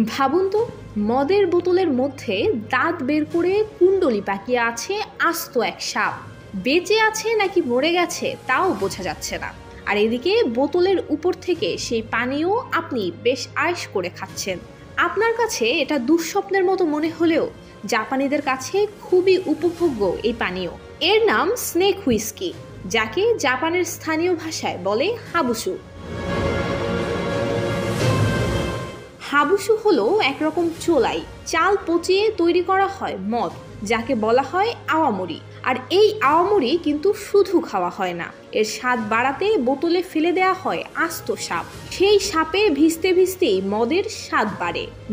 ভাবুন তো, মদের বোতলের মধ্যে দাঁত বের করে কুণ্ডলি পাকিয়ে আছে আস্ত এক সাপ। বেঁচে আছে নাকি মরে গেছে তাও বোঝা যাচ্ছে না। আর এদিকে বোতলের উপর থেকে সেই পানীয় আপনি বেশ আয়েশ করে খাচ্ছেন। আপনার কাছে এটা দুঃস্বপ্নের মতো মনে হলেও জাপানিদের কাছে খুবই উপভোগ্য এই পানীয়। এর নাম স্নেক হুইস্কি, যাকে জাপানের স্থানীয় ভাষায় বলে হাবুসু। হাবুসু হলো একরকম চোলাই, চাল পচিয়ে তৈরি করা হয় মদ, যাকে বলা হয় আওয়ামুরি। আর এই আওয়ামুরি কিন্তু শুধু খাওয়া হয় না, এর স্বাদ বাড়াতে বোতলে ফেলে দেওয়া হয় আস্ত সাপ। সেই সাপে ভিজতে ভিজতেই মদের স্বাদ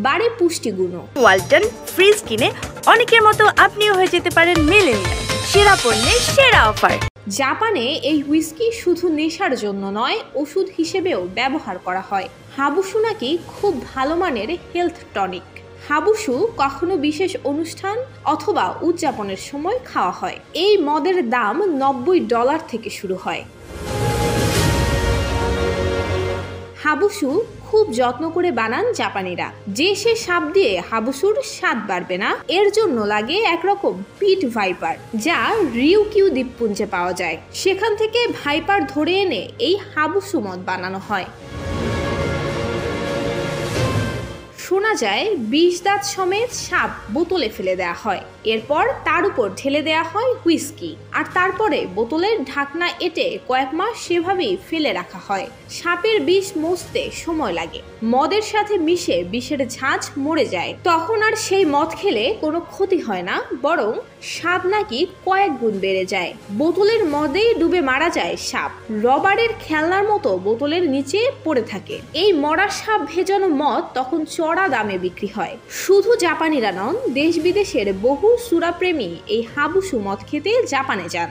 বাড়ে পুষ্টিগুণও। ওয়ালটন ফ্রিজ কিনে অনেকের মতো আপনিও হয়ে যেতে পারেন মিলেনিয়াল। সেরা পণ্যের সেরা অফার। জাপানে এই হুইস্কি শুধু নেশার জন্য নয়, ওষুধ হিসেবেও ব্যবহার করা হয়। হাবুসু নাকি খুব ভালো মানের হেলথ টনিক। হাবুসু কখনো বিশেষ অনুষ্ঠান অথবা উদযাপনের সময় খাওয়া হয়। এই মদের দাম $90 থেকে শুরু হয়। হাবুসু খুব যত্ন করে বানান জাপানিরা। যে সে সাপ দিয়ে হাবুসুর স্বাদ বাড়বে না, এর জন্য লাগে একরকম পিট ভাইপার, যা রিউকিউ দ্বীপপুঞ্জে পাওয়া যায়। সেখান থেকে ভাইপার ধরে এনে এই হাবুসু মদ বানানো হয়। শোনা যায় 20 দাঁত সমেত সাপ বোতলে ফেলে দেওয়া হয়, এরপর তার উপর ঢেলে দেওয়া হয় হুইস্কি, আর তারপরে বোতলের ঢাকনা এঁটে কয়েক মাস সেভাবেই ফেলে রাখা হয়। সাপের বিষ মজতে সময় লাগে, মদের সাথে মিশে বিষের ঝাঁঝ মরে যায়। তখন আর সেই মদ খেলে কোনো ক্ষতি হয় না, বরং স্বাদ নাকি কয়েক গুণ বেড়ে যায়। বোতলের মদেই ডুবে মারা যায় সাপ, রবারের খেলনার মতো বোতলের নিচে পড়ে থাকে। এই মরা সাপ ভেজানো মদ তখন চড়া দামে বিক্রি হয়। শুধু জাপানিরা নন, দেশ বিদেশের বহু সুরাপ্রেমী এই হাবুসু মদ খেতে জাপানে যান।